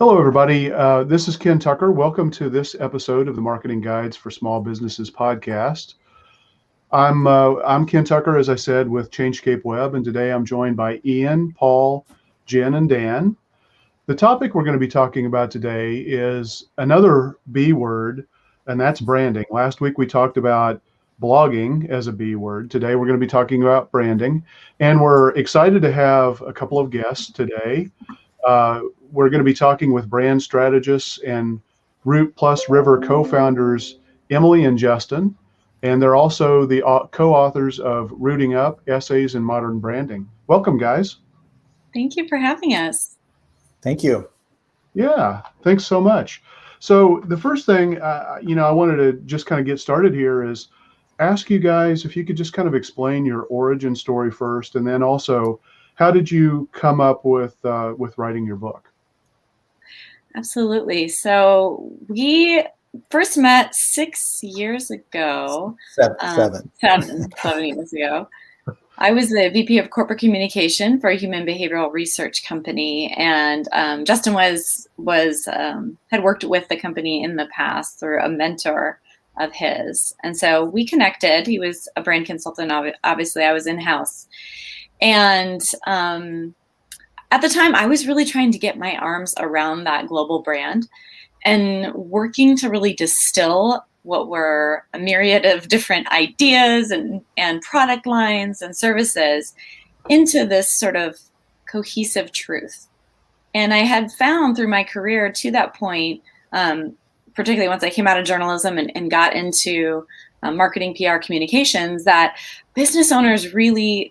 Hello, everybody. This is Ken Tucker. Welcome to this episode of the Marketing Guides for Small Businesses podcast. I'm Ken Tucker, as I said, with ChangeCape Web, and today I'm joined by Ian, Paul, Jen, and Dan. The topic we're going to be talking about today is another B word, and that's branding. Last week we talked about blogging as a B word. Today we're going to be talking about branding, and we're excited to have a couple of guests today. We're going to be talking with brand strategists and Root+River co-founders Emily and Justin, and they're also the co-authors of Rooting Up, Essays in Modern Branding. Welcome, guys. Thank you for having us. Thank you. Yeah, thanks so much. So the first thing, I wanted to just kind of get started here is ask you guys if you could just kind of explain your origin story first, and then also how did you come up with writing your book? Absolutely. So we first met 6 years ago. Seven. 7 years ago. I was the VP of Corporate Communication for a human behavioral research company, and Justin had worked with the company in the past through a mentor of his, and so we connected. He was a brand consultant. Obviously, I was in-house, and at the time, I was really trying to get my arms around that global brand and working to really distill what were a myriad of different ideas and product lines and services into this sort of cohesive truth. And I had found through my career to that point, particularly once I came out of journalism and got into marketing, PR, communications, that business owners really,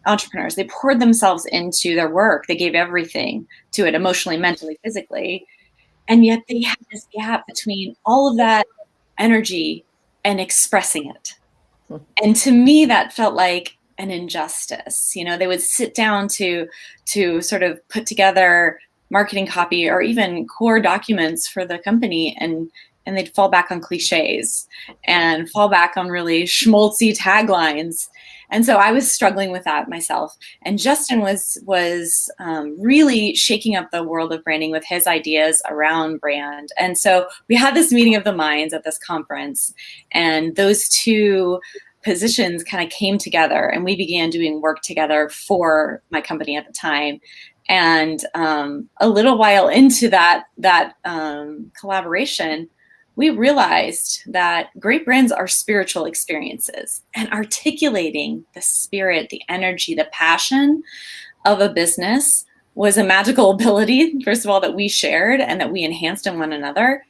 entrepreneurs, they poured themselves into their work. They gave everything to it, emotionally, mentally, physically. And yet they had this gap between all of that energy and expressing it. And to me, that felt like an injustice. They would sit down to sort of put together marketing copy or even core documents for the company, and they'd fall back on cliches and fall back on really schmaltzy taglines. And so I was struggling with that myself. And Justin was really shaking up the world of branding with his ideas around brand. And so we had this meeting of the minds at this conference, and those two positions kind of came together, and we began doing work together for my company at the time. And a little while into that collaboration, we realized that great brands are spiritual experiences, and articulating the spirit, the energy, the passion of a business was a magical ability, first of all, that we shared and that we enhanced in one another.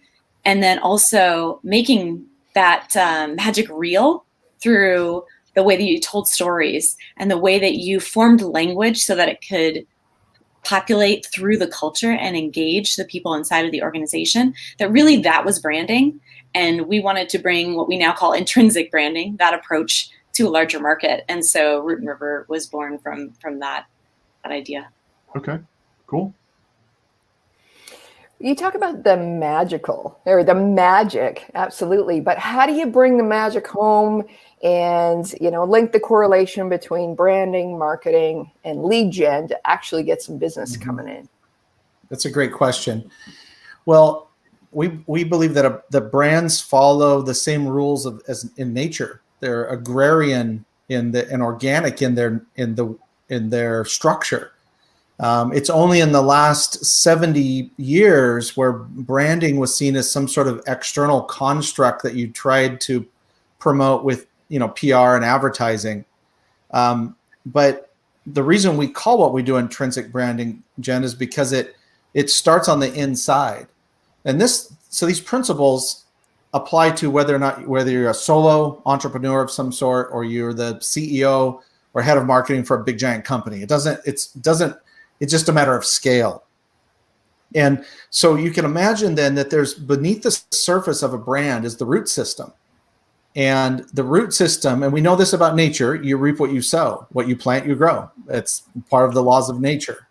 And then also making that magic real through the way that you told stories and the way that you formed language so that it could populate through the culture and engage the people inside of the organization, that was branding. And we wanted to bring what we now call intrinsic branding, that approach, to a larger market. And so Root+River was born from that idea. Okay, cool. You talk about the magical or the magic, absolutely. But how do you bring the magic home and, link the correlation between branding, marketing, and lead gen to actually get some business coming in? That's a great question. Well, we believe that the brands follow the same rules as in nature. They're agrarian and organic in their structure. It's only in the last 70 years where branding was seen as some sort of external construct that you tried to promote with, PR and advertising. But the reason we call what we do intrinsic branding, Jen, is because it starts on the inside. And these principles apply to whether you're a solo entrepreneur of some sort or you're the CEO or head of marketing for a big giant company. It's just a matter of scale. And so you can imagine then that there's beneath the surface of a brand is the root system. And the root system, and we know this about nature, you reap what you sow, what you plant, you grow. It's part of the laws of nature.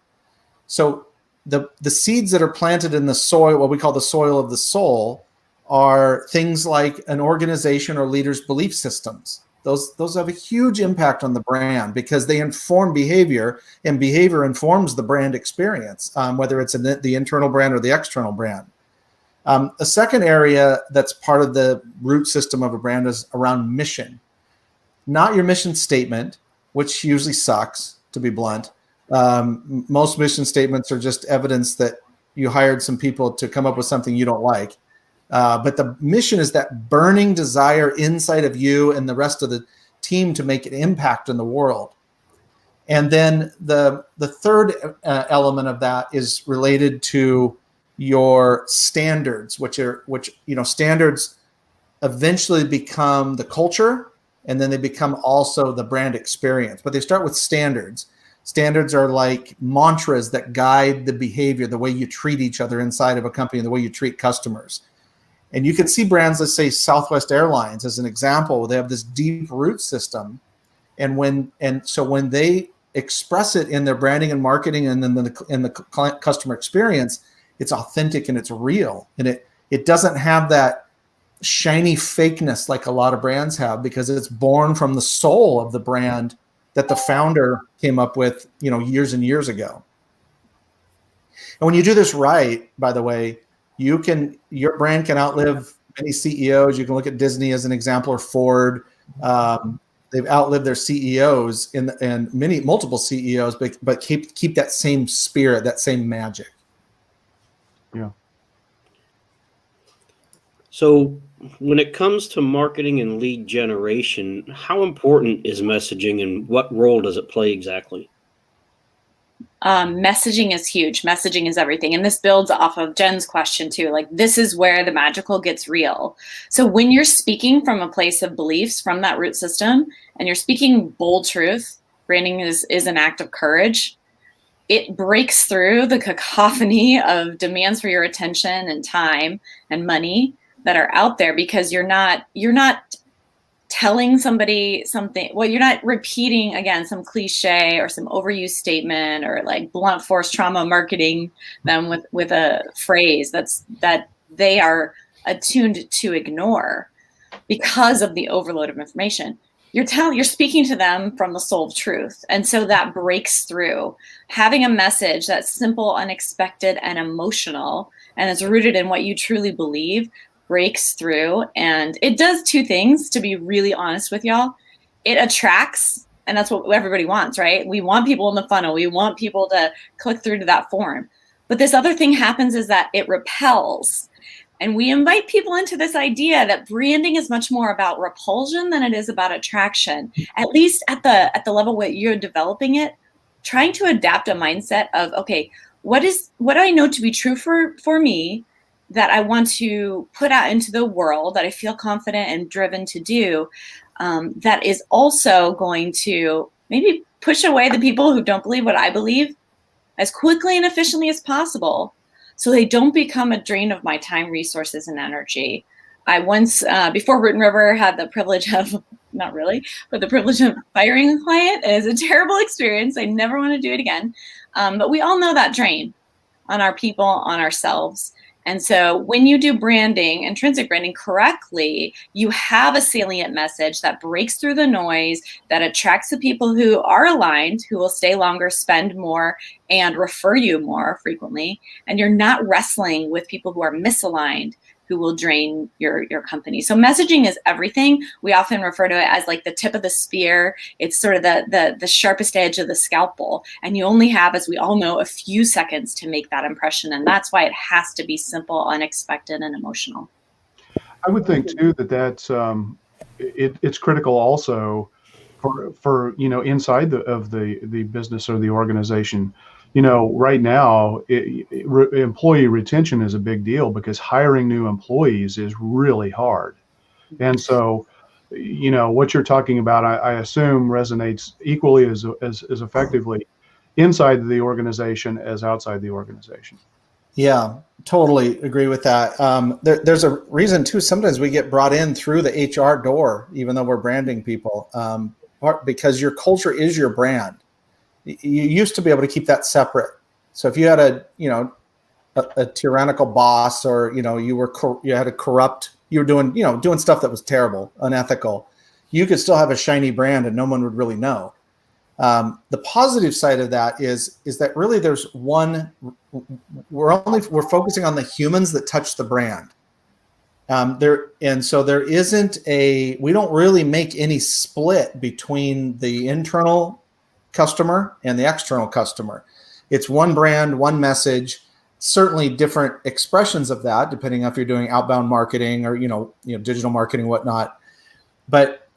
So the seeds that are planted in the soil, what we call the soil of the soul, are things like an organization or leader's belief systems. those have a huge impact on the brand because they inform behavior, and behavior informs the brand experience, whether it's the internal brand or the external brand. A second area that's part of the root system of a brand is around mission. Not your mission statement, which usually sucks, to be blunt. Most mission statements are just evidence that you hired some people to come up with something you don't like. But the mission is that burning desire inside of you and the rest of the team to make an impact in the world. And then the third element of that is related to your standards, which standards eventually become the culture, and then they become also the brand experience. But they start with standards. Standards are like mantras that guide the behavior, the way you treat each other inside of a company, the way you treat customers. And you can see brands, let's say Southwest Airlines as an example, they have this deep root system. So when they express it in their branding and marketing and then in the customer experience, it's authentic and it's real. And it doesn't have that shiny fakeness like a lot of brands have, because it's born from the soul of the brand that the founder came up with, years and years ago. And when you do this right, by the way, your brand can outlive many CEOs. You can look at Disney as an example, or Ford. They've outlived their CEOs and multiple CEOs, but keep that same spirit, that same magic. Yeah. So when it comes to marketing and lead generation, how important is messaging and what role does it play exactly? Messaging is huge. Messaging is everything. And this builds off of Jen's question too. Like, this is where the magical gets real. So when you're speaking from a place of beliefs from that root system and you're speaking bold truth, branding is an act of courage. It breaks through the cacophony of demands for your attention and time and money that are out there, because you're not telling somebody something. Well, you're not repeating again some cliche or some overused statement, or like blunt force trauma marketing them with a phrase that they are attuned to ignore because of the overload of information. You're speaking to them from the soul of truth. And so that breaks through. Having a message that's simple, unexpected, and emotional, and is rooted in what you truly believe, breaks through. And it does two things, to be really honest with y'all. It attracts, and that's what everybody wants, right? We want people in the funnel. We want people to click through to that form. But this other thing happens is that it repels. And we invite people into this idea that branding is much more about repulsion than it is about attraction, at least at the level where you're developing it, trying to adapt a mindset of, okay, what do I know to be true for me that I want to put out into the world, that I feel confident and driven to do, that is also going to maybe push away the people who don't believe what I believe as quickly and efficiently as possible, so they don't become a drain of my time, resources, and energy. I once, before Root+River, had the privilege of, not really, but the privilege of firing a client. It is a terrible experience. I never want to do it again. But we all know that drain on our people, on ourselves. And so when you do branding, intrinsic branding correctly, you have a salient message that breaks through the noise, that attracts the people who are aligned, who will stay longer, spend more, and refer you more frequently. And you're not wrestling with people who are misaligned, who will drain your company. So messaging is everything. We often refer to it as like the tip of the spear. It's sort of the sharpest edge of the scalpel. And you only have, as we all know, a few seconds to make that impression. And that's why it has to be simple, unexpected, and emotional. I would think too that's it's critical also for inside of the business or the organization. Right now, employee retention is a big deal because hiring new employees is really hard. And so, what you're talking about, I assume, resonates equally as effectively inside the organization as outside the organization. Yeah, totally agree with that. There's a reason too. Sometimes we get brought in through the HR door, even though we're branding people, because your culture is your brand. You used to be able to keep that separate. So if you had a tyrannical boss, or you were doing stuff that was terrible, unethical, you could still have a shiny brand and no one would really know. The positive side of that is that really there's one, we're focusing on the humans that touch the brand. So there isn't we don't really make any split between the internal customer and the external customer. It's one brand, one message, certainly different expressions of that, depending on if you're doing outbound marketing or, digital marketing, whatnot. But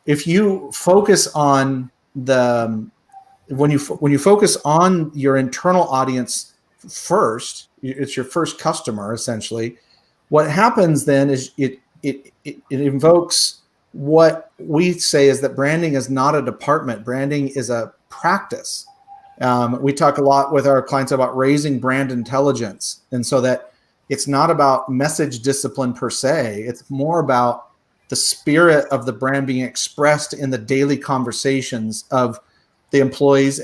if you focus on when you focus on your internal audience first, it's your first customer essentially. What happens then is it invokes what we say is that branding is not a department. Branding is a practice. We talk a lot with our clients about raising brand intelligence, and so that it's not about message discipline per se. It's more about the spirit of the brand being expressed in the daily conversations of the employees,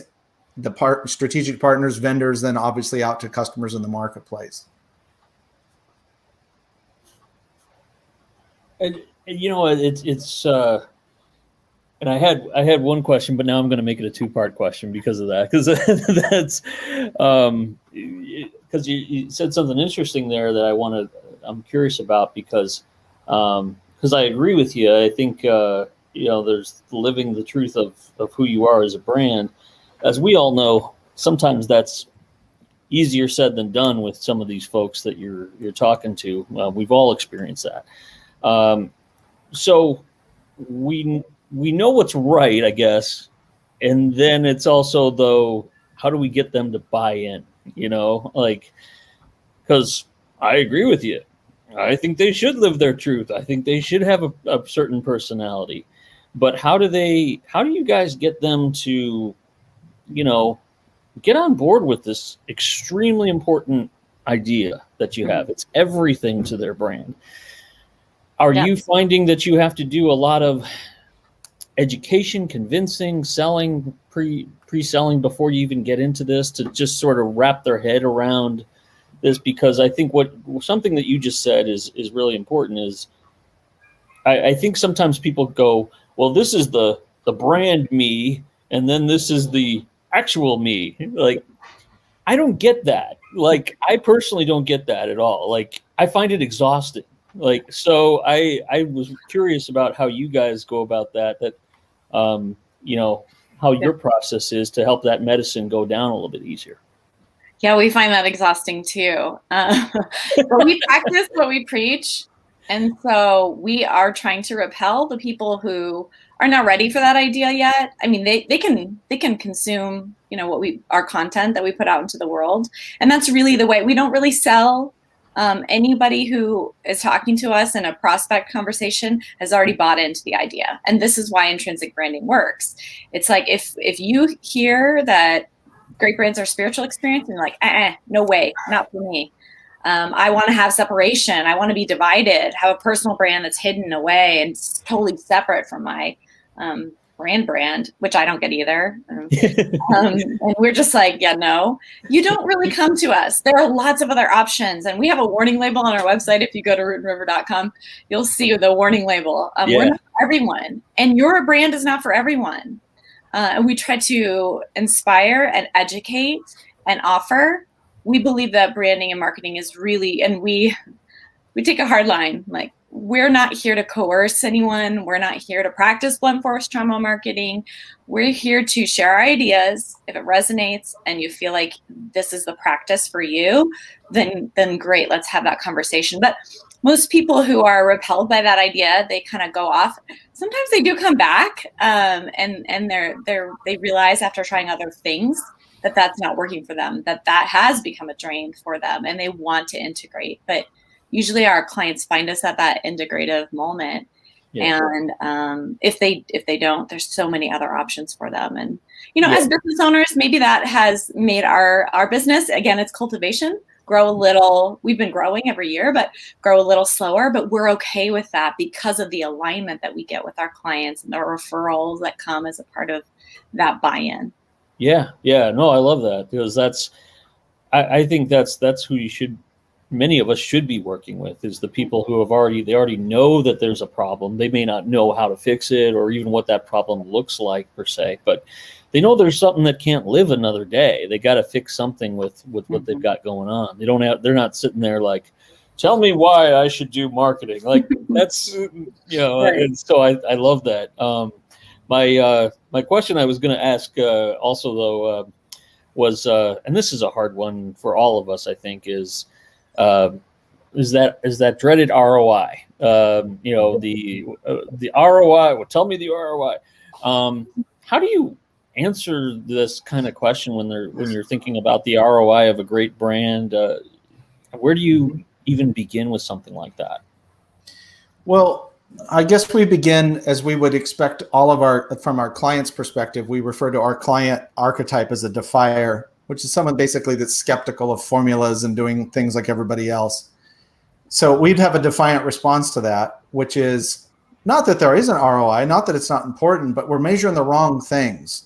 the strategic partners, vendors, then obviously out to customers in the marketplace. And it's and I had one question, but now I'm going to make it a 2-part question because of that, because that's because you said something interesting there that I'm curious about, because I agree with you. I think there's living the truth of who you are as a brand. As we all know, sometimes that's easier said than done with some of these folks that you're talking to. We've all experienced that. So we know what's right, I guess, and then it's also, though, how do we get them to buy in? Because I agree with you. I think they should live their truth. I think they should have a certain personality. But how do you guys get them to, get on board with this extremely important idea that you have? It's everything to their brand. Are you finding that you have to do a lot of education, convincing, selling, pre-selling before you even get into this, to just sort of wrap their head around this? Because I think something that you just said is really important. Is I think sometimes people go, well, this is the brand me, and then this is the actual me. Like, I don't get that. Like, I personally don't get that at all. Like, I find it exhausting. Like, so I was curious about how you guys go about that, how your process is to help that medicine go down a little bit easier. Yeah, we find that exhausting too. But we practice what we preach. And so we are trying to repel the people who are not ready for that idea yet. I mean, they can consume, our content that we put out into the world. And that's really the way. We don't really sell. Anybody who is talking to us in a prospect conversation has already bought into the idea. And this is why intrinsic branding works. It's like, if you hear that great brands are spiritual experience, and you're like, no way, not for me. I want to have separation. I want to be divided, have a personal brand that's hidden away and totally separate from my brand, which I don't get either. And we're just like, yeah, no, you don't really come to us. There are lots of other options. And we have a warning label on our website. If you go to rootandriver.com, you'll see the warning label. We're not for everyone. And your brand is not for everyone. And we try to inspire and educate and offer. We believe that branding and marketing is really, and we take a hard line. Like, we're not here to coerce anyone. We're not here to practice blunt force trauma marketing. We're here to share our ideas. If it resonates and you feel like this is the practice for you, then great, let's have that conversation. But most people who are repelled by that idea, they kind of go off. Sometimes they do come back, and they realize after trying other things that that's not working for them, that has become a drain for them, and they want to integrate. But usually our clients find us at that integrative moment. Yeah. And if they don't, there's so many other options for them. And, as business owners, maybe that has made our business, again, it's cultivation, grow a little. We've been growing every year, but grow a little slower. But we're okay with that because of the alignment that we get with our clients and the referrals that come as a part of that buy-in. Yeah. No, I love that, because I think that's who you should many of us should be working with is the people who they already know that there's a problem. They may not know how to fix it or even what that problem looks like per se, but they know there's something that can't live another day. They got to fix something with what they've got going on. They're not sitting there like, tell me why I should do marketing. Like that's, Right. and so I love that. My question I was going to ask also though was, and this is a hard one for all of us, I think, is that dreaded ROI. The ROI. Well, tell me the ROI. How do you answer this kind of question when you're thinking about the ROI of a great brand? Where do you even begin with something like that? Well, I guess we begin as we would expect from our client's perspective. We refer to our client archetype as a defier, which is someone basically that's skeptical of formulas and doing things like everybody else. So we'd have a defiant response to that, which is not that there isn't ROI, not that it's not important, but we're measuring the wrong things.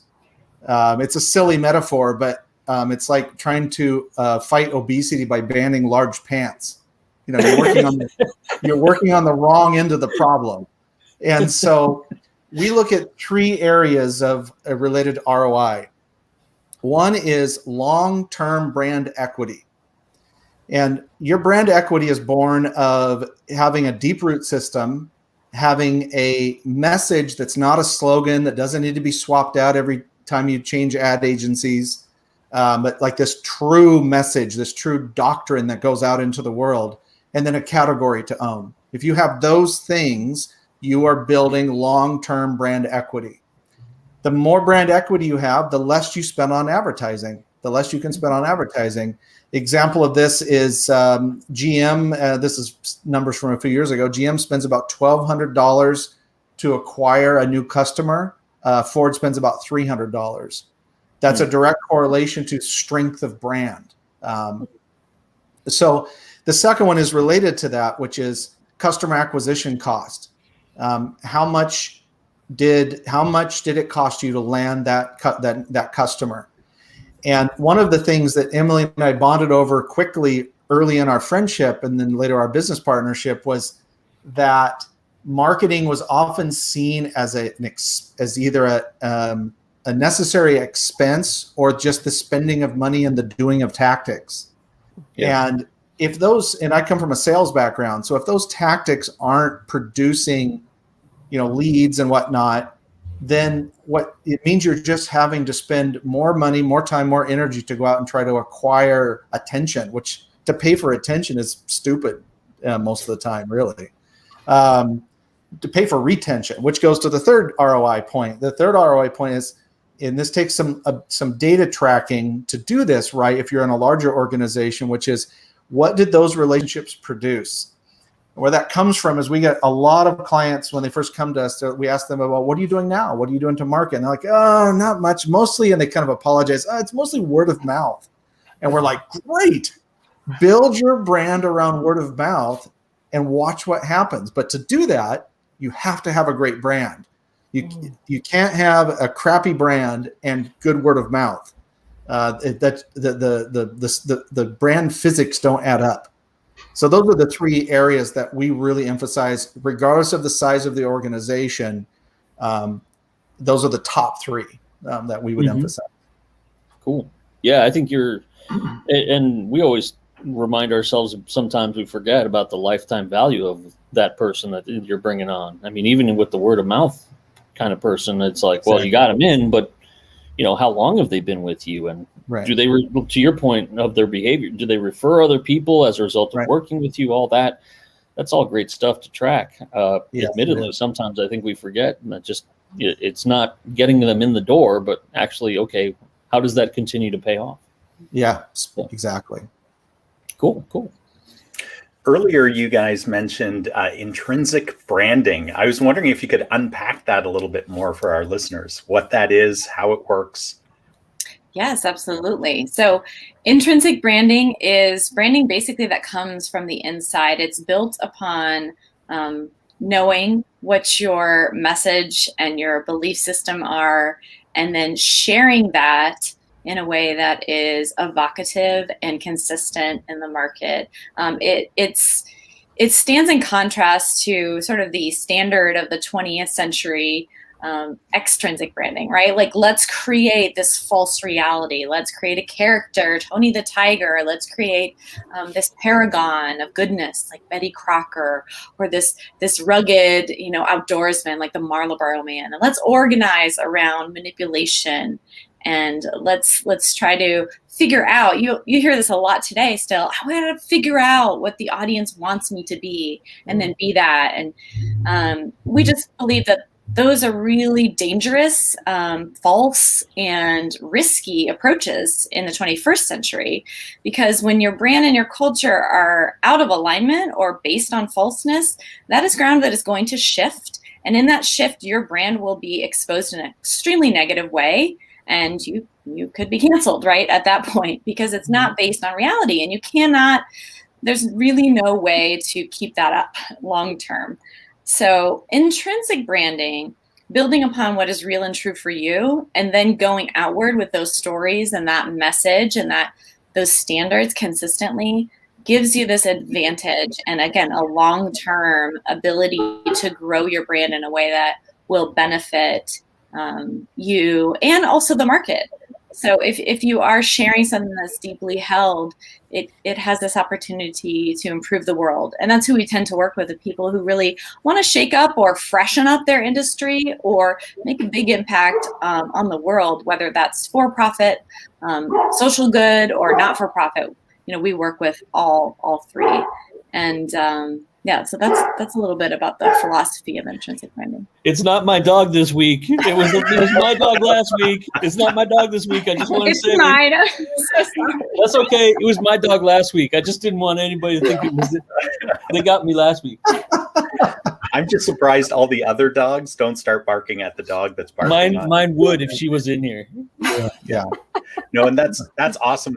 It's a silly metaphor, but it's like trying to fight obesity by banning large pants. You're working on the wrong end of the problem. And so we look at 3 areas of a related ROI. One is long-term brand equity. And your brand equity is born of having a deep root system, having a message that's not a slogan that doesn't need to be swapped out every time you change ad agencies, but like this true message, this true doctrine that goes out into the world, and then a category to own. If you have those things, you are building long-term brand equity. The more brand equity you have, the less you spend on advertising, the less you can spend on advertising. Example of this is GM. This is numbers from a few years ago. GM spends about $1,200 to acquire a new customer. Ford spends about $300. That's a direct correlation to strength of brand. So the second one is related to that, which is customer acquisition cost. How much did it cost you to land that customer? And one of the things that Emily and I bonded over quickly early in our friendship and then later our business partnership was that marketing was often seen as either a necessary expense or just the spending of money and the doing of tactics. Yeah. And I come from a sales background, so if those tactics aren't producing, leads and whatnot, then what it means you're just having to spend more money, more time, more energy to go out and try to acquire attention, which to pay for attention is stupid most of the time, really. To pay for retention, which goes to the third ROI point. The third ROI point is, and this takes some data tracking to do this, right? If you're in a larger organization, which is what did those relationships produce? Where that comes from is we get a lot of clients when they first come to us, we ask them about, what are you doing now? What are you doing to market? And they're like, oh, not much, mostly. And they kind of apologize. Oh, it's mostly word of mouth. And we're like, great, build your brand around word of mouth and watch what happens. But to do that, you have to have a great brand. You can't have a crappy brand and good word of mouth. The brand physics don't add up. So those are the 3 areas that we really emphasize, regardless of the size of the organization. Those are the top 3 that we would emphasize. Cool. Yeah, I think and we always remind ourselves, sometimes we forget about the lifetime value of that person that you're bringing on. I mean, even with the word of mouth kind of person, it's like, well, you got them in, but how long have they been with you? And do they, to your point of their behavior, do they refer other people as a result of working with you? All that's all great stuff to track. Admittedly, sometimes I think we forget that it's not getting them in the door, but actually, okay, how does that continue to pay off? Yeah, exactly. Cool. Earlier, you guys mentioned intrinsic branding. I was wondering if you could unpack that a little bit more for our listeners, what that is, how it works. Yes, absolutely. So intrinsic branding is branding basically that comes from the inside. It's built upon knowing what your message and your belief system are, and then sharing that in a way that is evocative and consistent in the market. It stands in contrast to sort of the standard of the 20th century extrinsic branding, right? Like, let's create this false reality. Let's create a character, Tony the Tiger. Let's create this paragon of goodness, like Betty Crocker, or this rugged, outdoorsman, like the Marlboro Man. And let's organize around manipulation. And let's try to figure out, you hear this a lot today still, I want to figure out what the audience wants me to be and then be that. And we just believe that those are really dangerous, false, and risky approaches in the 21st century, because when your brand and your culture are out of alignment or based on falseness, that is ground that is going to shift. And in that shift, your brand will be exposed in an extremely negative way. And you could be canceled right at that point, because it's not based on reality. And you cannot, there's really no way to keep that up long term. So intrinsic branding, building upon what is real and true for you, and then going outward with those stories and that message and those standards consistently, gives you this advantage. And again, a long-term ability to grow your brand in a way that will benefit you and also the market. So if you are sharing something that's deeply held, it has this opportunity to improve the world. And that's who we tend to work with, the people who really want to shake up or freshen up their industry or make a big impact on the world, whether that's for-profit, social good, or not-for-profit. We work with all three. And so that's a little bit about the philosophy of intrinsic branding. It's not my dog this week. It was my dog last week. It's not my dog this week. I just want to say it's mine. I'm so sorry. That's okay. It was my dog last week. I just didn't want anybody to think it was. They got me last week. I'm just surprised all the other dogs don't start barking at the dog that's barking. Mine would if she was in here. Yeah. No, and that's awesome.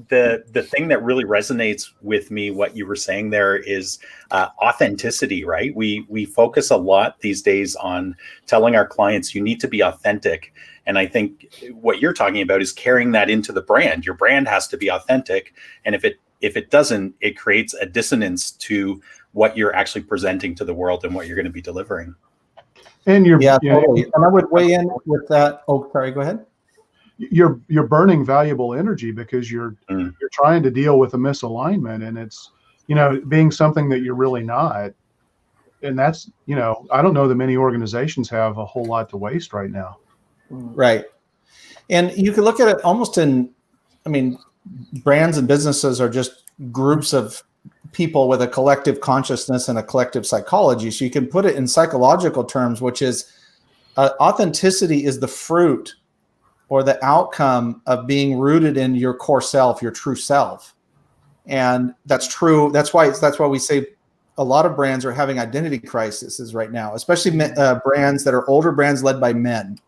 The thing that really resonates with me, what you were saying there, is authenticity, right? We focus a lot these days on telling our clients you need to be authentic. And I think what you're talking about is carrying that into the brand. Your brand has to be authentic. And if it doesn't, it creates a dissonance to what you're actually presenting to the world and what you're going to be delivering. And totally. And I would weigh in with that. Oh, sorry, go ahead. You're burning valuable energy because you're trying to deal with a misalignment, and it's being something that you're really not. And that's I don't know that many organizations have a whole lot to waste right now. Right. And you can look at it almost brands and businesses are just groups of people with a collective consciousness and a collective psychology. So you can put it in psychological terms, which is authenticity is the fruit or the outcome of being rooted in your core self, your true self. And that's true. That's why we say a lot of brands are having identity crises right now, especially brands that are older brands led by men.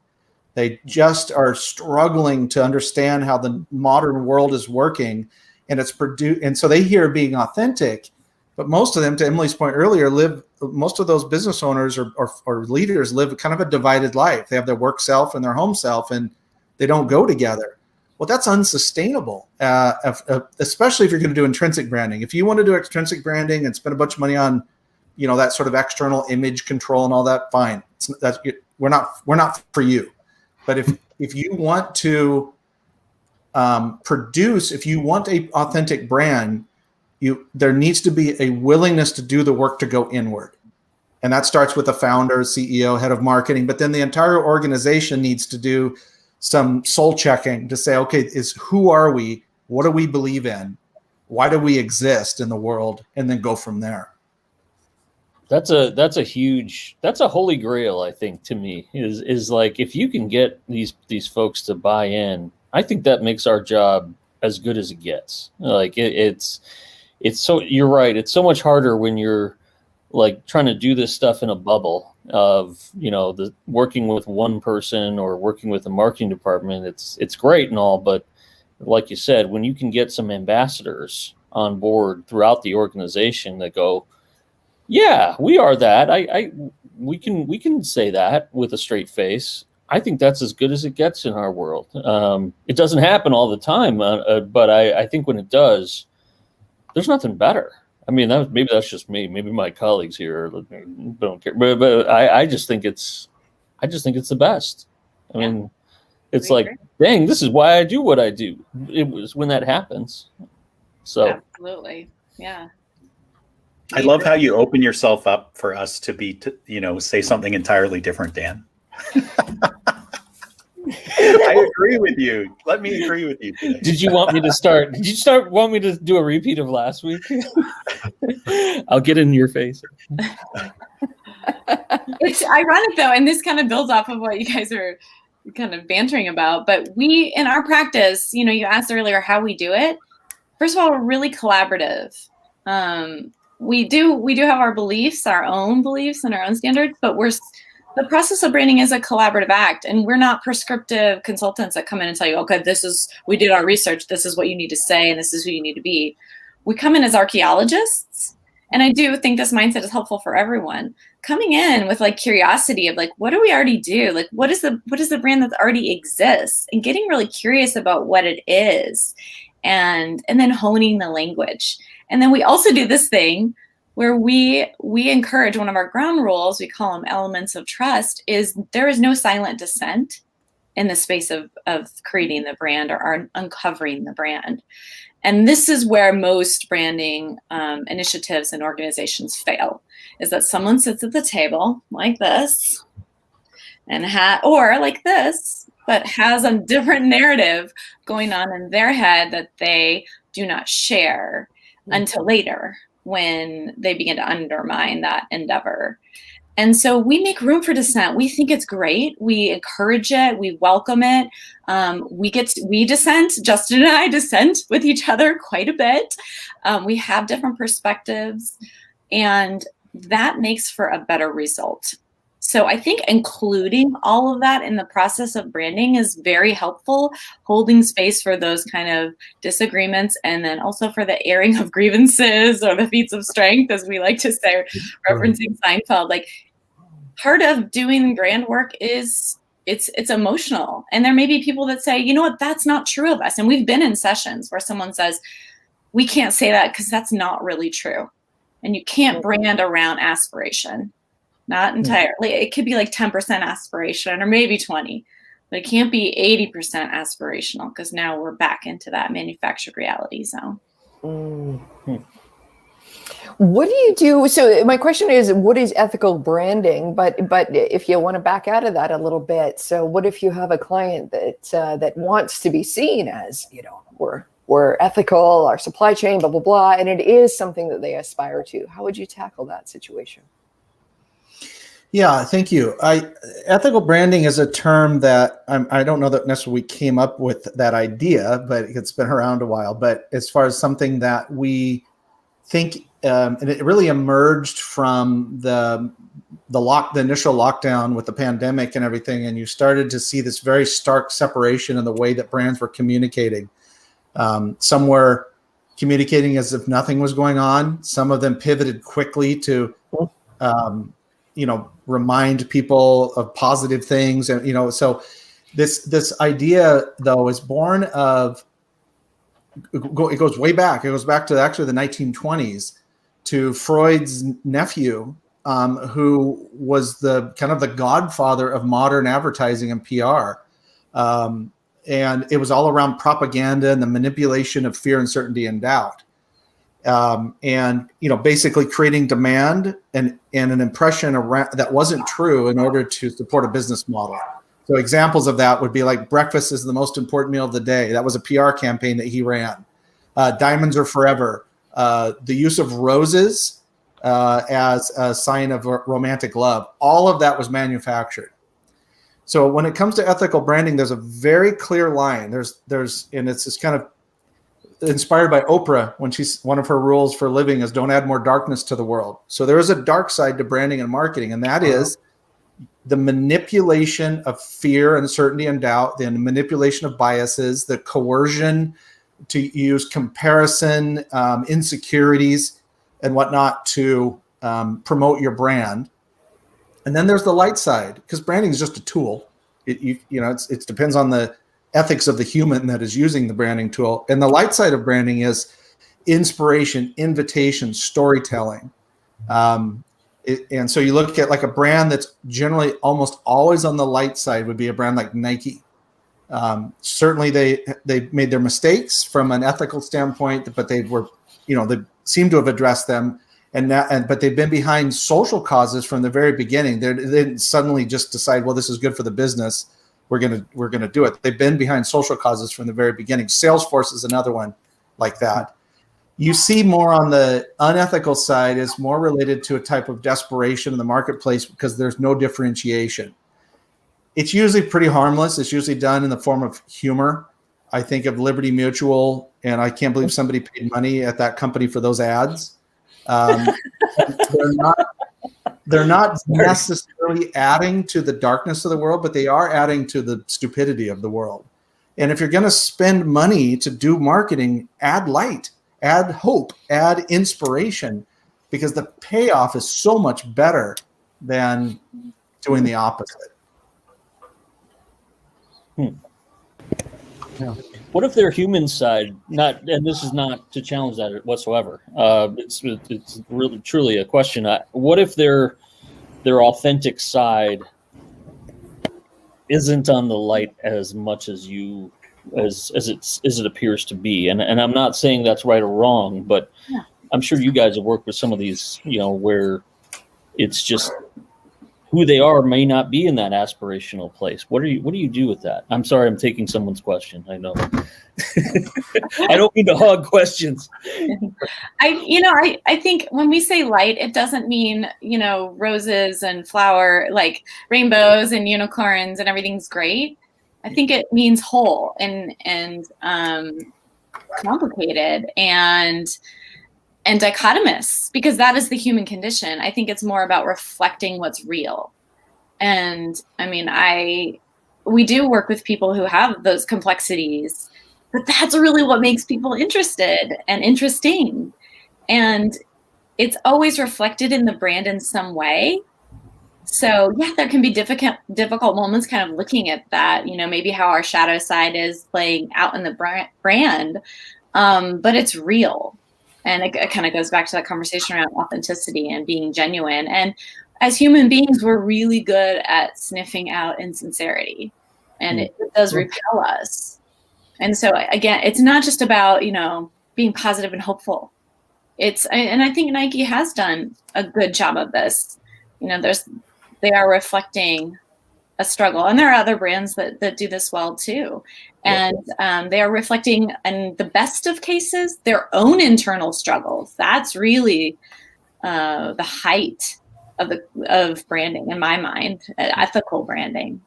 They just are struggling to understand how the modern world is working, and and so they hear being authentic, but most of them, to Emily's point earlier, most of those business owners or leaders live kind of a divided life. They have their work self and their home self, and they don't go together. Well, that's unsustainable, especially if you're going to do intrinsic branding. If you want to do extrinsic branding and spend a bunch of money on, that sort of external image control and all that, fine. We're not for you. But if you want to if you want an authentic brand, there needs to be a willingness to do the work to go inward. And that starts with the founder, CEO, head of marketing, but then the entire organization needs to do some soul checking to say, okay, who are we? What do we believe in? Why do we exist in the world? And then go from there. That's a holy grail, I think, to me, is like, if you can get these folks to buy in, I think that makes our job as good as it gets. Like it's so, you're right. It's so much harder when you're like trying to do this stuff in a bubble of, the working with one person or working with the marketing department. It's great and all, but like you said, when you can get some ambassadors on board throughout the organization that go, yeah, we are that. We can say that with a straight face. I think that's as good as it gets in our world. It doesn't happen all the time, but I think when it does, there's nothing better. I mean, maybe that's just me. Maybe my colleagues here don't care, but I just think it's the best. I mean, it's like, dang, this is why I do what I do. It was when that happens. So absolutely, yeah. I love how you open yourself up for us to say something entirely different, Dan. I agree with you. Let me agree with you today. Did you want me to start? Want me to do a repeat of last week? I'll get in your face. It's ironic though, and this kind of builds off of what you guys are kind of bantering about. But we, in our practice, you asked earlier how we do it. First of all, we're really collaborative. We do have our beliefs, our own beliefs and our own standards, but the process of branding is a collaborative act, and we're not prescriptive consultants that come in and tell you, okay, we did our research, this is what you need to say, and this is who you need to be. We come in as archaeologists, and I do think this mindset is helpful for everyone. Coming in with like curiosity of like, what do we already do? Like, what is the brand that already exists? And getting really curious about what it is, and then honing the language. And then we also do this thing where we encourage, one of our ground rules, we call them elements of trust, is there is no silent dissent in the space of creating the brand or uncovering the brand. And this is where most branding initiatives and organizations fail, is that someone sits at the table like this or like this, but has a different narrative going on in their head that they do not share until later, when they begin to undermine that endeavor. And so we make room for dissent. We think it's great. We encourage it. We welcome it. We dissent. Justin and I dissent with each other quite a bit. We have different perspectives, and that makes for a better result. So I think including all of that in the process of branding is very helpful, holding space for those kind of disagreements, and then also for the airing of grievances or the feats of strength, as we like to say, referencing Seinfeld. Like, part of doing brand work is it's emotional. And there may be people that say, you know what, that's not true of us. And we've been in sessions where someone says, we can't say that because that's not really true. And you can't brand around aspiration. Not entirely. It could be like 10% aspiration or maybe 20, but it can't be 80% aspirational, because now we're back into that manufactured reality zone. What do you do? So my question is, what is ethical branding? But if you want to back out of that a little bit, so what if you have a client that wants to be seen as, we're ethical, our supply chain, blah, blah, blah, and it is something that they aspire to? How would you tackle that situation? Yeah, thank you. Ethical branding is a term that I don't know that necessarily we came up with that idea, but it's been around a while. But as far as something that we think, and it really emerged from the initial lockdown with the pandemic and everything, and you started to see this very stark separation in the way that brands were communicating. Some were communicating as if nothing was going on. Some of them pivoted quickly to remind people of positive things. And, so this idea though is born of, it goes way back. It goes back to actually the 1920s, to Freud's nephew, who was the kind of the godfather of modern advertising and PR. And it was all around propaganda and the manipulation of fear, uncertainty, and doubt. And basically creating demand and an impression around that wasn't true in order to support a business model. So examples of that would be like, breakfast is the most important meal of the day. That was a PR campaign that he ran. Diamonds are forever. The use of roses as a sign of romantic love. All of that was manufactured. So when it comes to ethical branding, there's a very clear line. And it's this kind of inspired by Oprah, when one of her rules for living is don't add more darkness to the world. So there is a dark side to branding and marketing, and that is the manipulation of fear, uncertainty, and doubt, the manipulation of biases, the coercion to use comparison, insecurities, and whatnot to promote your brand. And then there's the light side, because branding is just a tool. It depends on the ethics of the human that is using the branding tool. And the light side of branding is inspiration, invitation, storytelling. And so you look at like a brand that's generally almost always on the light side would be a brand like Nike. Certainly they made their mistakes from an ethical standpoint, but they seem to have addressed them. But they've been behind social causes from the very beginning. They didn't suddenly just decide, well, this is good for the business, we're gonna do it. They've been behind social causes from the very beginning. Salesforce is another one like that. You see more on the unethical side is more related to a type of desperation in the marketplace because there's no differentiation. It's usually pretty harmless. It's usually done in the form of humor. I think of Liberty Mutual, and I can't believe somebody paid money at that company for those ads. They're not necessarily adding to the darkness of the world, but they are adding to the stupidity of the world. And if you're going to spend money to do marketing, add light, add hope, add inspiration, because the payoff is so much better than doing the opposite. Yeah. What if their human side, and this is not to challenge that whatsoever. It's really truly a question. What if their authentic side isn't on the light as much as it appears to be? And I'm not saying that's right or wrong, but yeah. I'm sure you guys have worked with some of these, where it's just who they are may not be in that aspirational place. What do you do with that? I'm sorry, I'm taking someone's question. I know. I don't mean to hog questions. I think when we say light, it doesn't mean, roses and flower, like rainbows and unicorns and everything's great. I think it means whole and complicated and dichotomous, because that is the human condition. I think it's more about reflecting what's real. And I mean, we do work with people who have those complexities, but that's really what makes people interested and interesting. And it's always reflected in the brand in some way. So yeah, there can be difficult moments kind of looking at that, maybe how our shadow side is playing out in the brand, but it's real. And it kind of goes back to that conversation around authenticity and being genuine. And as human beings, we're really good at sniffing out insincerity, and it does repel us. And so again, it's not just about, being positive and hopeful. And I think Nike has done a good job of this. They are reflecting a struggle, and there are other brands that do this well too. And they are reflecting, in the best of cases, their own internal struggles. That's really the height of branding, in my mind. Ethical branding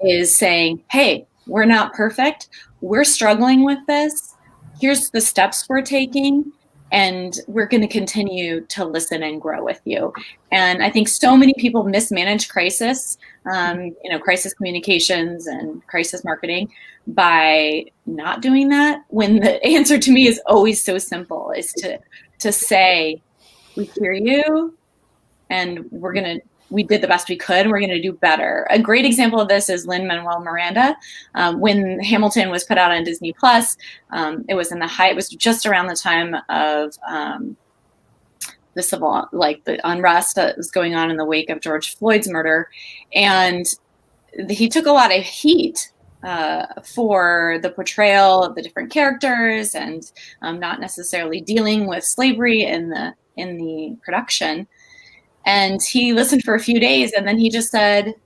is saying, hey, we're not perfect. We're struggling with this. Here's the steps we're taking, and we're going to continue to listen and grow with you. And I think so many people mismanage crisis, crisis communications and crisis marketing by not doing that, when the answer to me is always so simple, is to say, we hear you, and we did the best we could, and we're going to do better. A great example of this is Lin-Manuel Miranda. When Hamilton was put out on Disney Plus, it was just around the time of the unrest that was going on in the wake of George Floyd's murder. And he took a lot of heat for the portrayal of the different characters, and not necessarily dealing with slavery in the production. And he listened for a few days, and then he just said,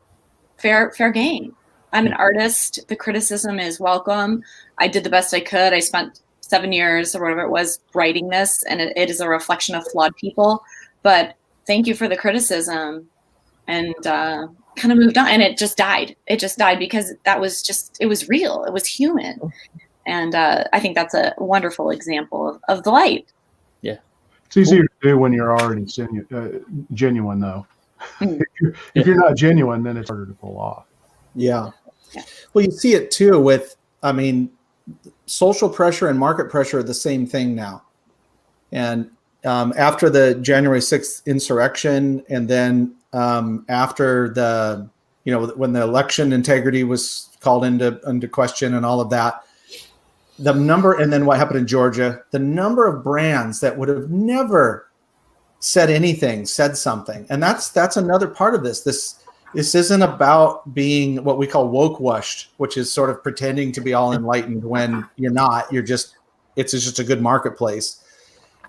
fair game. I'm an artist. The criticism is welcome. I did the best I could. I spent 7 years or whatever it was writing this, and it is a reflection of flawed people. But thank you for the criticism, and kind of moved on. And it just died. It just died because it was real. It was human. And I think that's a wonderful example of the light. Yeah. It's easier to do when you're already genuine, though. If you're not genuine, then it's harder to pull off. Yeah. Well, you see it too with, social pressure and market pressure are the same thing now. And after the January 6th insurrection, and then after the when the election integrity was called into question and all of that, the number, and then what happened in Georgia, the number of brands that would have never said anything, said something. And that's another part of this. This isn't about being what we call woke washed, which is sort of pretending to be all enlightened when you're not. It's just a good marketplace,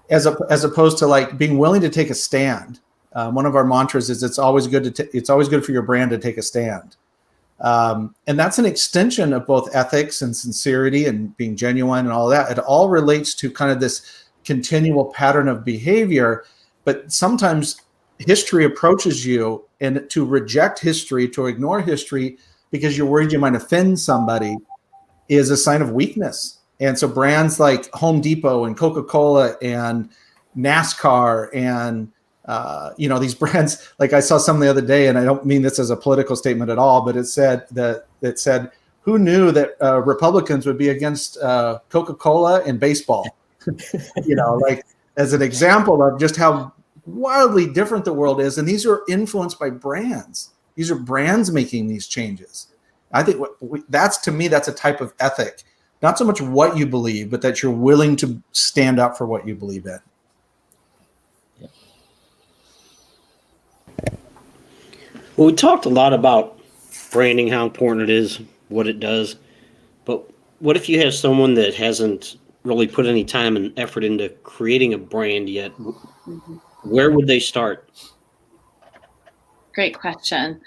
as opposed to like being willing to take a stand. One of our mantras is it's always good for your brand to take a stand. And that's an extension of both ethics and sincerity and being genuine and all that. It all relates to kind of this continual pattern of behavior. But sometimes history approaches you, and to reject history, to ignore history because you're worried you might offend somebody, is a sign of weakness. And so brands like Home Depot and Coca-Cola and NASCAR and these brands, like I saw some the other day, and I don't mean this as a political statement at all, but it said, who knew that Republicans would be against Coca-Cola and baseball? Like as an example of just how wildly different the world is. And these are influenced by brands. These are brands making these changes. I think to me, that's a type of ethic, not so much what you believe, but that you're willing to stand up for what you believe in. Well, we talked a lot about branding, how important it is, what it does. But what if you have someone that hasn't really put any time and effort into creating a brand yet? Mm-hmm. Where would they start? Great question.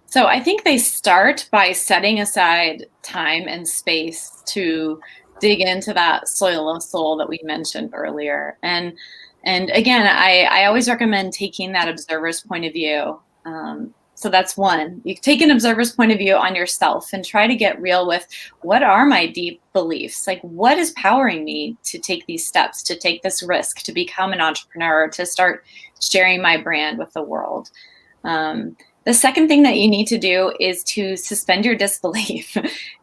So I think they start by setting aside time and space to dig into that soil of soul that we mentioned earlier. And again, I always recommend taking that observer's point of view. So that's one. You take an observer's point of view on yourself and try to get real with, what are my deep beliefs? Like, what is powering me to take these steps, to take this risk, to become an entrepreneur, to start sharing my brand with the world? The second thing that you need to do is to suspend your disbelief.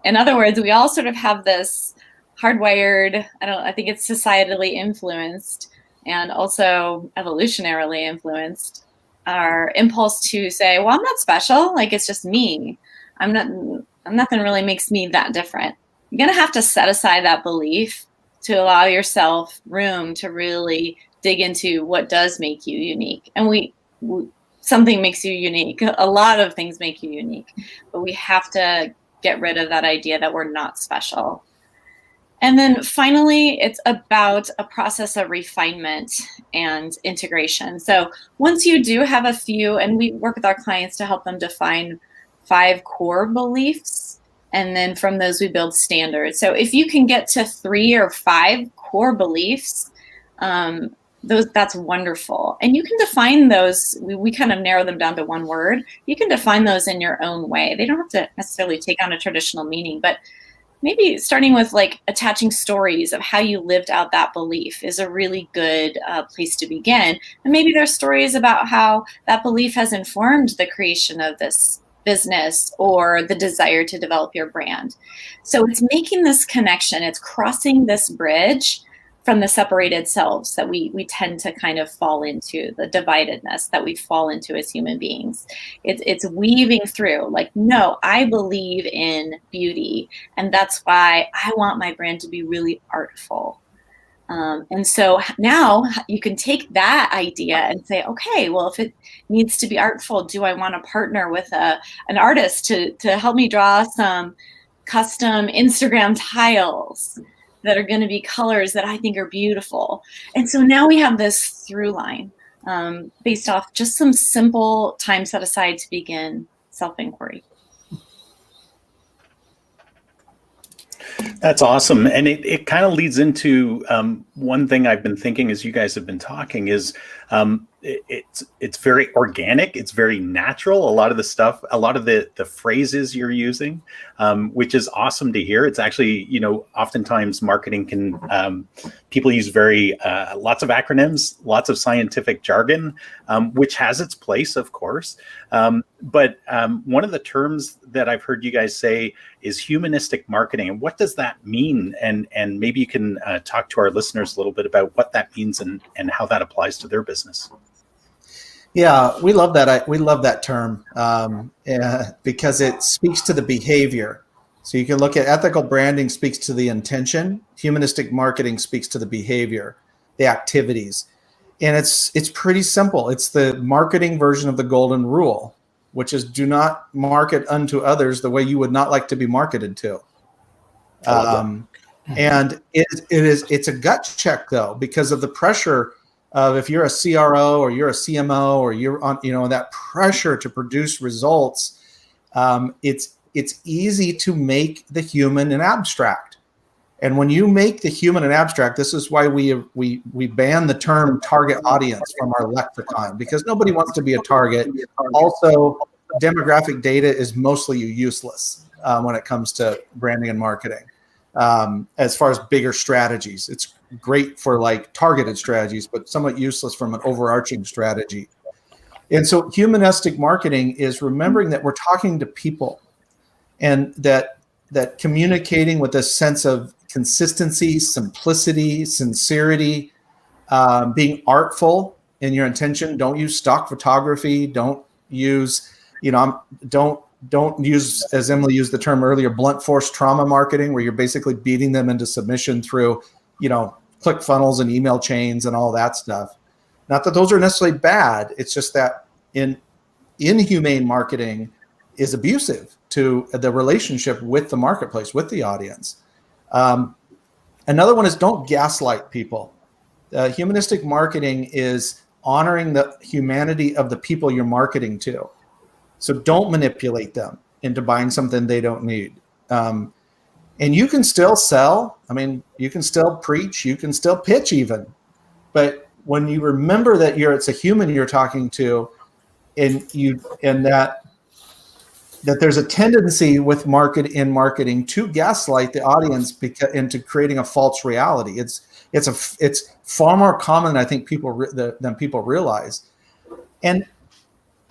In other words, we all sort of have this hardwired, I think it's societally influenced and also evolutionarily influenced, our impulse to say, well, I'm not special. Like, it's just me. Nothing really makes me that different. You're going to have to set aside that belief to allow yourself room to really dig into what does make you unique. And something makes you unique. A lot of things make you unique, but we have to get rid of that idea that we're not special. And then finally, it's about a process of refinement and integration. So once you do have a few, and we work with our clients to help them define 5 core beliefs, and then from those we build standards. So if you can get to 3 or 5 core beliefs, that's wonderful. And you can define those, we kind of narrow them down to one word. You can define those in your own way. They don't have to necessarily take on a traditional meaning, but maybe starting with like attaching stories of how you lived out that belief is a really good place to begin. And maybe there's stories about how that belief has informed the creation of this business or the desire to develop your brand. So it's making this connection. It's crossing this bridge from the separated selves that we tend to kind of fall into, the dividedness that we fall into as human beings. It's weaving through, like, no, I believe in beauty, and that's why I want my brand to be really artful. And so now you can take that idea and say, okay, well, if it needs to be artful, do I want to partner with an artist to help me draw some custom Instagram tiles that are going to be colors that I think are beautiful? And so now we have this through line based off just some simple time set aside to begin self-inquiry. That's awesome. And it kind of leads into one thing I've been thinking as you guys have been talking is it's very organic. It's very natural. A lot of the stuff, a lot of the phrases you're using, which is awesome to hear. It's actually, oftentimes marketing can, people use lots of acronyms, lots of scientific jargon, which has its place, of course. But one of the terms that I've heard you guys say is humanistic marketing. And what does that mean? And maybe you can talk to our listeners a little bit about what that means and how that applies to their business. Yeah, we love that. We love that term because it speaks to the behavior. So you can look at ethical branding speaks to the intention. Humanistic marketing speaks to the behavior, the activities. And it's pretty simple. It's the marketing version of the golden rule, which is do not market unto others the way you would not like to be marketed to. And it's a gut check though, because of the pressure of if you're a CRO or you're a CMO or you're on, that pressure to produce results, it's easy to make the human an abstract. And when you make the human an abstract, this is why we ban the term target audience from our lexicon, because nobody wants to be a target. Also, demographic data is mostly useless when it comes to branding and marketing. As far as bigger strategies, it's great for like targeted strategies, but somewhat useless from an overarching strategy. And so humanistic marketing is remembering that we're talking to people, and that communicating with a sense of consistency, simplicity, sincerity, being artful in your intention. Don't use stock photography. Don't use, don't use, as Emily used the term earlier, blunt force trauma marketing, where you're basically beating them into submission through, click funnels and email chains and all that stuff. Not that those are necessarily bad. It's just that inhumane marketing is abusive to the relationship with the marketplace, with the audience. Another one is don't gaslight people. Humanistic marketing is honoring the humanity of the people you're marketing to. So don't manipulate them into buying something they don't need. And you can still sell. I mean, you can still preach. You can still pitch even. But when you remember that it's a human you're talking to, and that there's a tendency with marketing to gaslight the audience into creating a false reality. It's far more common than I think than people realize. And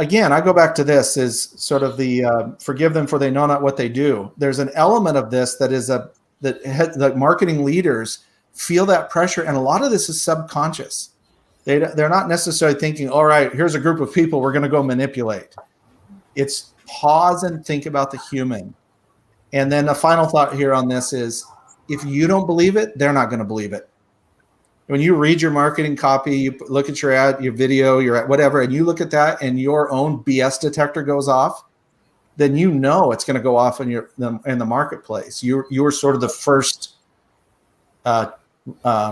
again, I go back to this is sort of the forgive them for they know not what they do. There's an element of this that marketing leaders feel that pressure, and a lot of this is subconscious. They're not necessarily thinking, all right, here's a group of people we're going to go manipulate. It's pause and think about the human. And then the final thought here on this is, if you don't believe it, they're not going to believe it. When you read your marketing copy, you look at your ad, your video, your ad, whatever, and you look at that and your own BS detector goes off, then it's going to go off in the marketplace. You're sort of the first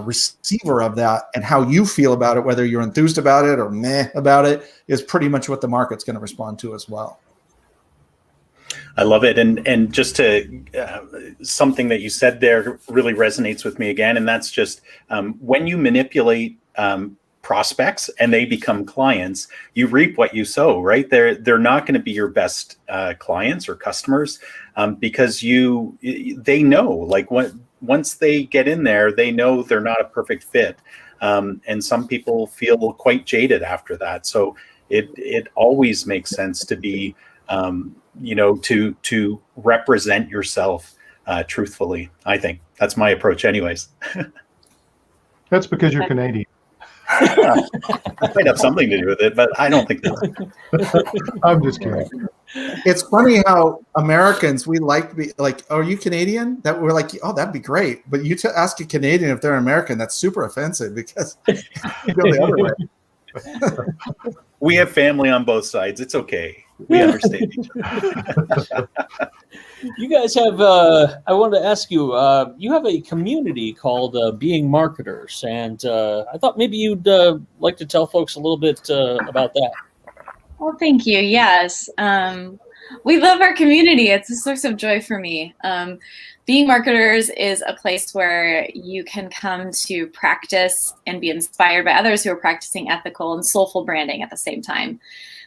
receiver of that, and how you feel about it, whether you're enthused about it or meh about it, is pretty much what the market's going to respond to as well. I love it. And just to something that you said there really resonates with me again. And that's just when you manipulate prospects and they become clients, you reap what you sow, right? They're not going to be your best clients or customers because they know, like once they get in there, they know they're not a perfect fit. And some people feel quite jaded after that. So it always makes sense to be to represent yourself truthfully. I think that's my approach anyways. That's because you're Canadian. It might have something to do with it, but I don't think that. I'm just kidding. It's funny how Americans, we like to be like, oh, are you Canadian? That we're like, oh, that'd be great. But you ask a Canadian if they're American, that's super offensive because you go the other way. We have family on both sides. It's okay. We understand each other. You guys have, I wanted to ask you, you have a community called Being Marketers, and I thought maybe you'd like to tell folks a little bit about that. Well, thank you. Yes. We love our community. It's a source of joy for me. Being Marketers is a place where you can come to practice and be inspired by others who are practicing ethical and soulful branding at the same time.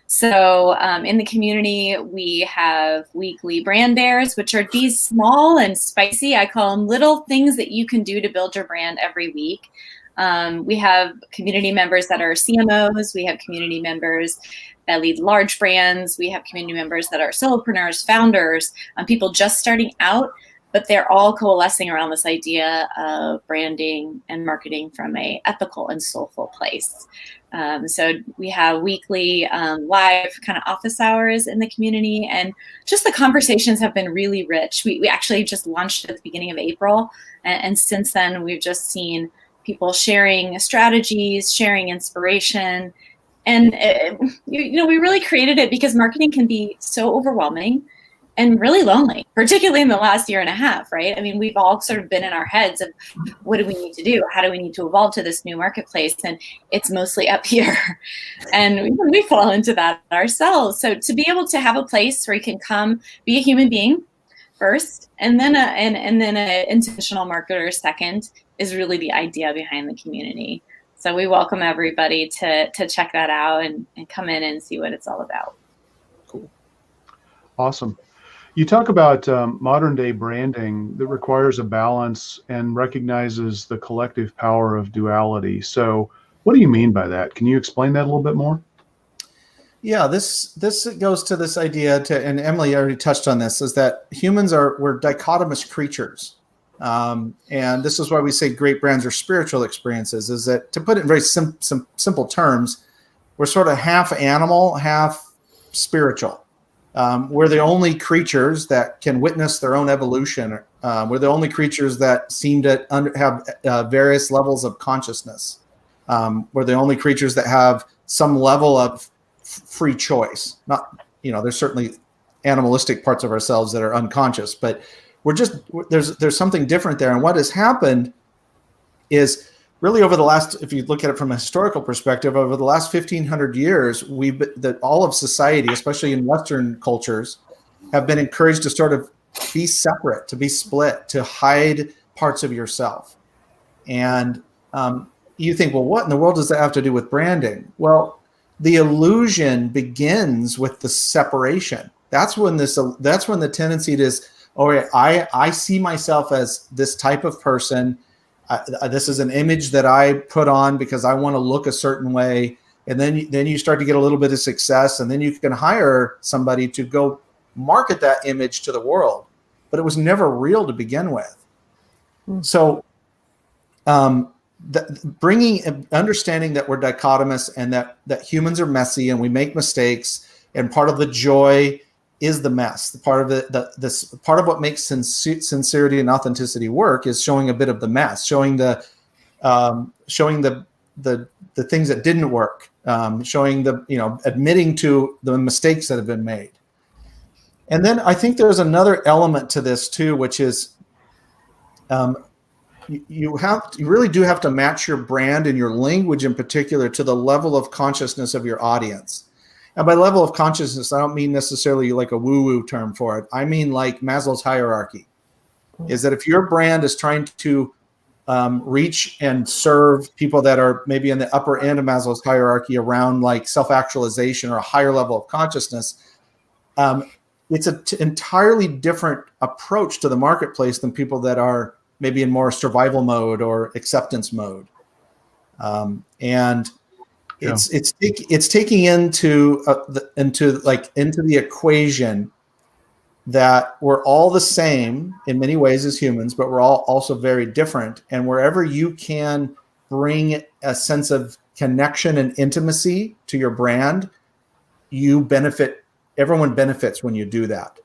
So in the community, we have weekly brand bears, which are these small and spicy, I call them little things that you can do to build your brand every week. We have community members that are CMOs. We have community members that lead large brands. We have community members that are solopreneurs, founders, people just starting out. but they're all coalescing around this idea of branding and marketing from a ethical and soulful place. So we have weekly live kind of office hours in the community, and just the conversations have been really rich. We actually just launched at the beginning of April, and since then we've just seen people sharing strategies, sharing inspiration. And we really created it because marketing can be so overwhelming and really lonely, particularly in the last year and a half, right? I mean, we've all sort of been in our heads of what do we need to do? How do we need to evolve to this new marketplace? And it's mostly up here. And we fall into that ourselves. So to be able to have a place where you can come, be a human being first, and then an intentional marketer second is really the idea behind the community. So we welcome everybody to check that out and come in and see what it's all about. Cool. Awesome. You talk about modern day branding that requires a balance and recognizes the collective power of duality. So what do you mean by that? Can you explain that a little bit more? Yeah, this goes to this idea and Emily already touched on this, is that we're dichotomous creatures. And this is why we say great brands are spiritual experiences, is that, to put it in very simple terms, we're sort of half animal, half spiritual. We're the only creatures that can witness their own evolution. We're the only creatures that seem to have various levels of consciousness. We're the only creatures that have some level of free choice. Not, there's certainly animalistic parts of ourselves that are unconscious, but there's something different there. And what has happened is really over the last, if you look at it from a historical perspective, over the last 1,500 years, all of society, especially in Western cultures, have been encouraged to sort of be separate, to be split, to hide parts of yourself. And you think, well, what in the world does that have to do with branding? Well, the illusion begins with the separation. That's when the tendency is, I see myself as this type of person. This is an image that I put on because I want to look a certain way. And then you start to get a little bit of success, and then you can hire somebody to go market that image to the world. But it was never real to begin with. So understanding that we're dichotomous and that humans are messy and we make mistakes, and part of the joy is the mess. The part of part of what makes sincerity and authenticity work is showing a bit of the mess, showing the things that didn't work, showing admitting to the mistakes that have been made. And then I think there's another element to this too, which is you really do have to match your brand and your language in particular to the level of consciousness of your audience. And by level of consciousness, I don't mean necessarily like a woo-woo term for it. I mean like Maslow's hierarchy, is that if your brand is trying to reach and serve people that are maybe in the upper end of Maslow's hierarchy around like self-actualization or a higher level of consciousness, it's an entirely different approach to the marketplace than people that are maybe in more survival mode or acceptance mode. It's taking into the equation that we're all the same in many ways as humans, but we're all also very different. And wherever you can bring a sense of connection and intimacy to your brand, you benefit. Everyone benefits when you do that.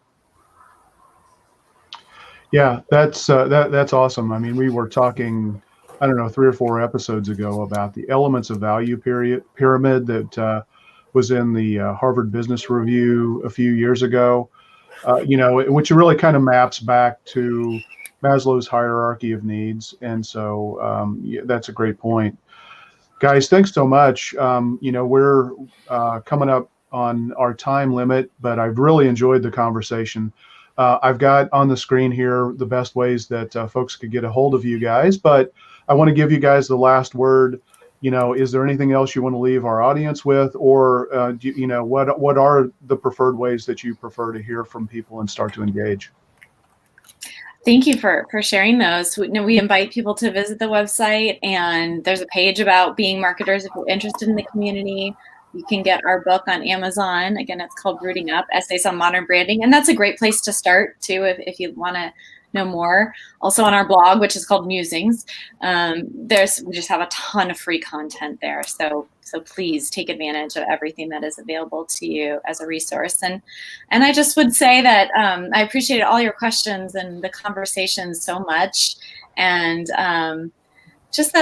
Yeah, that's awesome. I mean, we were talking, I don't know, 3 or 4 episodes ago about the elements of value pyramid that was in the Harvard Business Review a few years ago, which really kind of maps back to Maslow's hierarchy of needs. And so that's a great point. Guys, thanks so much. We're coming up on our time limit, but I've really enjoyed the conversation. I've got on the screen here the best ways that folks could get a hold of you guys, but I want to give you guys the last word. Is there anything else you want to leave our audience with, or what are the preferred ways that you prefer to hear from people and start to engage? Thank you for sharing those. We invite people to visit the website, and there's a page about being marketers if you're interested in the community. You can get our book on Amazon. Again, it's called Rooting Up, Essays on Modern Branding. And that's a great place to start too if you want to know more. Also on our blog, which is called Musings, we just have a ton of free content there. So please take advantage of everything that is available to you as a resource. And I just would say that I appreciated all your questions and the conversations so much. And just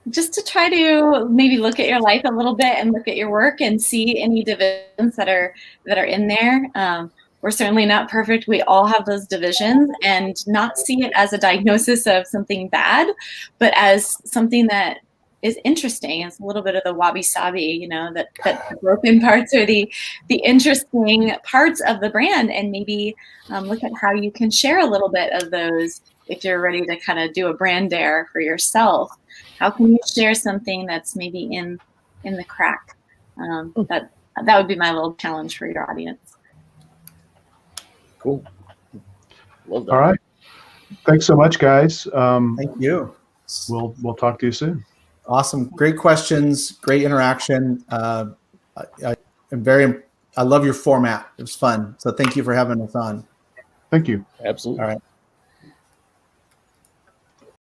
just to try to maybe look at your life a little bit and look at your work and see any divisions that are in there. We're certainly not perfect. We all have those divisions, and not see it as a diagnosis of something bad, but as something that is interesting. It's a little bit of the wabi-sabi, that the broken parts are the interesting parts of the brand, and maybe look at how you can share a little bit of those if you're ready to kind of do a brand dare for yourself. How can you share something that's maybe in the crack? That would be my little challenge for your audience. Cool. Love that. All right. Thanks so much, guys. Thank you. We'll talk to you soon. Awesome. Great questions. Great interaction. I love your format. It was fun. So thank you for having us on. Thank you. Absolutely. All right.